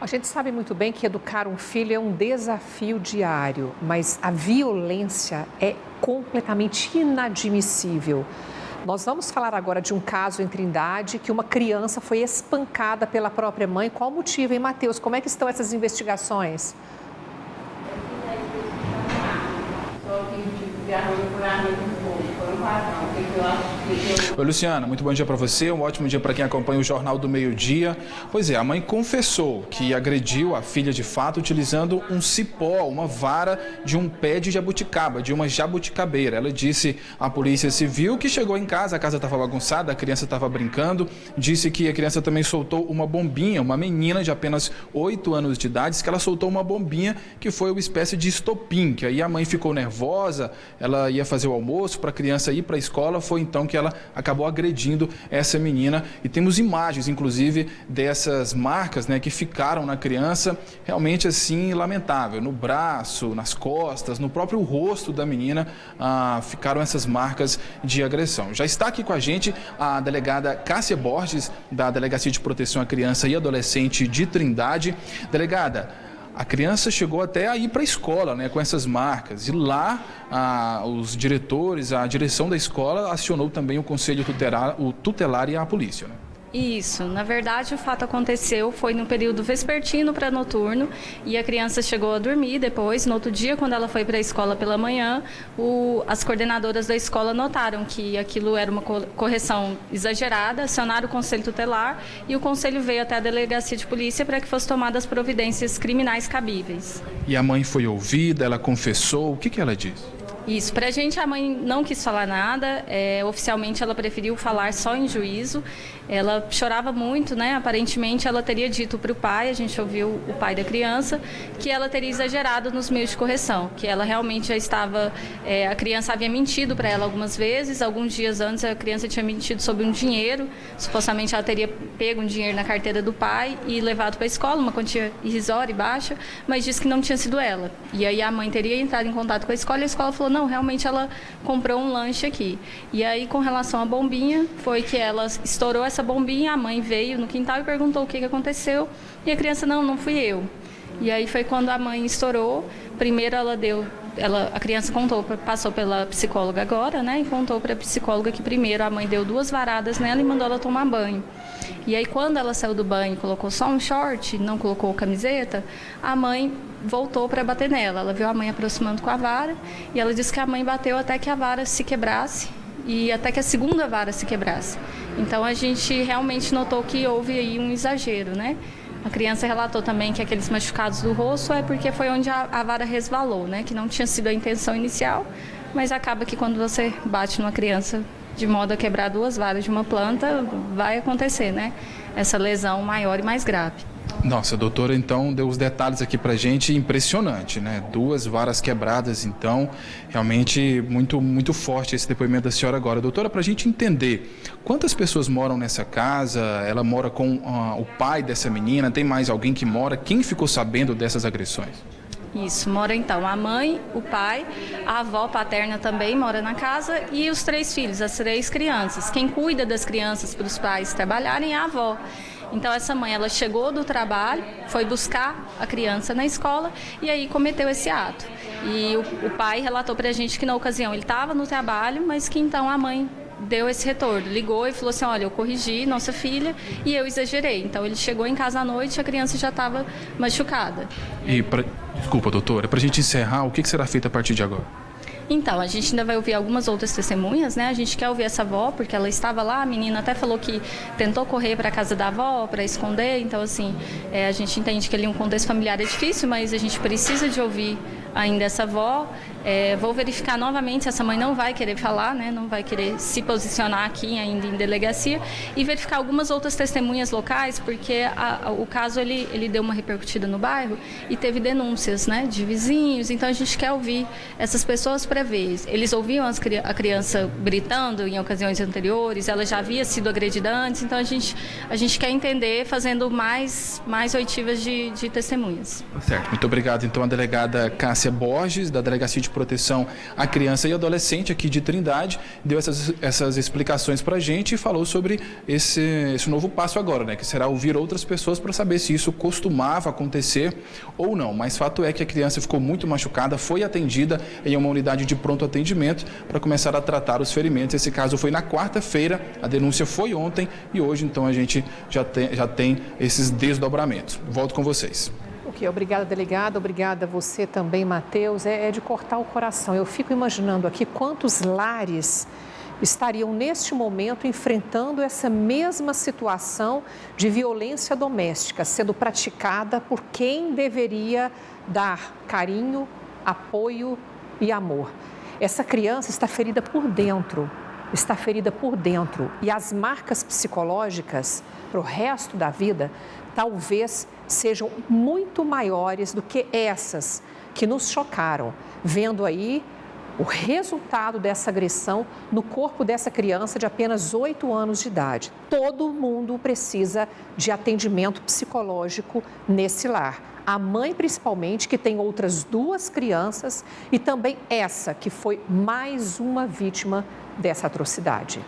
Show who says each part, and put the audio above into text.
Speaker 1: A gente sabe muito bem que educar um filho é um desafio diário, mas a violência é completamente inadmissível. Nós vamos falar agora de um caso em Trindade que uma criança foi espancada pela própria mãe. Qual o motivo, hein, Matheus? Como é que estão essas investigações?
Speaker 2: Oi, Luciana, muito bom dia para você, um ótimo dia para quem acompanha o Jornal do Meio-Dia. Pois é, a mãe confessou que agrediu a filha de fato utilizando um cipó, uma vara de um pé de jabuticaba, de uma jabuticabeira. Ela disse à Polícia Civil que chegou em casa, a casa estava bagunçada, a criança estava brincando, disse que a criança também soltou uma bombinha, uma menina de apenas 8 anos de idade, disse que ela soltou uma bombinha que foi uma espécie de estopim, que aí a mãe ficou nervosa, ela ia fazer o almoço para a criança ir para a escola, foi então que ela acabou agredindo essa menina e temos imagens, inclusive, dessas marcas, né, que ficaram na criança, realmente assim, lamentável, no braço, nas costas, no próprio rosto da menina, ficaram essas marcas de agressão. Já está aqui com a gente a delegada Cássia Borges, da Delegacia de Proteção à Criança e Adolescente de Trindade. Delegada, a criança chegou até a ir para a escola, né, com essas marcas. E lá, os diretores, a direção da escola acionou também o conselho tutelar e a polícia, né?
Speaker 3: Isso, na verdade o fato aconteceu, foi no período vespertino para noturno e a criança chegou a dormir depois, no outro dia quando ela foi para a escola pela manhã, as coordenadoras da escola notaram que aquilo era uma correção exagerada, acionaram o conselho tutelar e o conselho veio até a delegacia de polícia para que fossem tomadas providências criminais cabíveis.
Speaker 2: E a mãe foi ouvida, ela confessou, o que ela disse?
Speaker 3: Isso, pra gente a mãe não quis falar nada, oficialmente ela preferiu falar só em juízo, ela chorava muito, né, aparentemente ela teria dito para o pai, a gente ouviu o pai da criança, que ela teria exagerado nos meios de correção, que ela realmente já estava, a criança havia mentido para ela algumas vezes, alguns dias antes a criança tinha mentido sobre um dinheiro, supostamente ela teria pego um dinheiro na carteira do pai e levado para a escola, uma quantia irrisória e baixa, mas disse que não tinha sido ela, e aí a mãe teria entrado em contato com a escola e a escola falou, não, realmente ela comprou um lanche aqui. E aí, com relação à bombinha, foi que ela estourou essa bombinha, a mãe veio no quintal e perguntou o que aconteceu. E a criança, não fui eu. E aí foi quando a mãe estourou. Primeiro a criança passou pela psicóloga agora, né? E contou para a psicóloga que primeiro a mãe deu 2 varadas nela e mandou ela tomar banho. E aí quando ela saiu do banho e colocou só um short, não colocou camiseta, a mãe voltou para bater nela. Ela viu a mãe aproximando com a vara e ela disse que a mãe bateu até que a vara se quebrasse e até que a segunda vara se quebrasse. Então a gente realmente notou que houve aí um exagero, né? A criança relatou também que aqueles machucados do rosto é porque foi onde a vara resvalou, né? Que não tinha sido a intenção inicial, mas acaba que quando você bate numa criança de modo a quebrar 2 varas de uma planta, vai acontecer, né? Essa lesão maior e mais grave.
Speaker 2: Nossa, a doutora então deu os detalhes aqui pra gente, impressionante, né? 2 varas quebradas, então, realmente muito forte esse depoimento da senhora agora. Doutora, pra gente entender, quantas pessoas moram nessa casa? Ela mora com o pai dessa menina? Tem mais alguém que mora? Quem ficou sabendo dessas agressões?
Speaker 3: Isso, mora então a mãe, o pai, a avó paterna também mora na casa e os 3 filhos, as 3 crianças. Quem cuida das crianças para os pais trabalharem é a avó. Então essa mãe, ela chegou do trabalho, foi buscar a criança na escola e aí cometeu esse ato. E o pai relatou pra gente que na ocasião ele estava no trabalho, mas que então a mãe deu esse retorno, ligou e falou assim, olha, eu corrigi nossa filha e eu exagerei. Então ele chegou em casa à noite e a criança já estava machucada.
Speaker 2: Desculpa, doutora, pra gente encerrar, o que será feito a partir de agora?
Speaker 3: Então, a gente ainda vai ouvir algumas outras testemunhas, né? A gente quer ouvir essa avó, porque ela estava lá, a menina até falou que tentou correr para a casa da avó, para esconder. Então, assim, a gente entende que ali um contexto familiar é difícil, mas a gente precisa de ouvir ainda essa avó. Vou verificar novamente se essa mãe não vai querer falar, né? Não vai querer se posicionar aqui ainda em delegacia e verificar algumas outras testemunhas locais, porque o caso ele deu uma repercutida no bairro e teve denúncias, né, de vizinhos. Então a gente quer ouvir essas pessoas para ver. Eles ouviam a criança gritando em ocasiões anteriores, ela já havia sido agredida antes, então a gente quer entender fazendo mais oitivas de testemunhas.
Speaker 2: Certo, muito obrigado. Então a delegada Cássia Patrícia Borges, da Delegacia de Proteção à Criança e Adolescente aqui de Trindade, deu essas explicações para a gente e falou sobre esse novo passo agora, né, que será ouvir outras pessoas para saber se isso costumava acontecer ou não. Mas fato é que a criança ficou muito machucada, foi atendida em uma unidade de pronto atendimento para começar a tratar os ferimentos. Esse caso foi na quarta-feira, a denúncia foi ontem e hoje então a gente já tem esses desdobramentos. Volto com vocês.
Speaker 1: Ok, obrigada, delegada. Obrigada a você também, Matheus. É de cortar o coração. Eu fico imaginando aqui quantos lares estariam neste momento enfrentando essa mesma situação de violência doméstica sendo praticada por quem deveria dar carinho, apoio e amor. Essa criança está ferida por dentro. E as marcas psicológicas para o resto da vida talvez sejam muito maiores do que essas que nos chocaram, vendo aí o resultado dessa agressão no corpo dessa criança de apenas 8 anos de idade. Todo mundo precisa de atendimento psicológico nesse lar. A mãe, principalmente, que tem outras 2 crianças e também essa, que foi mais uma vítima dessa atrocidade.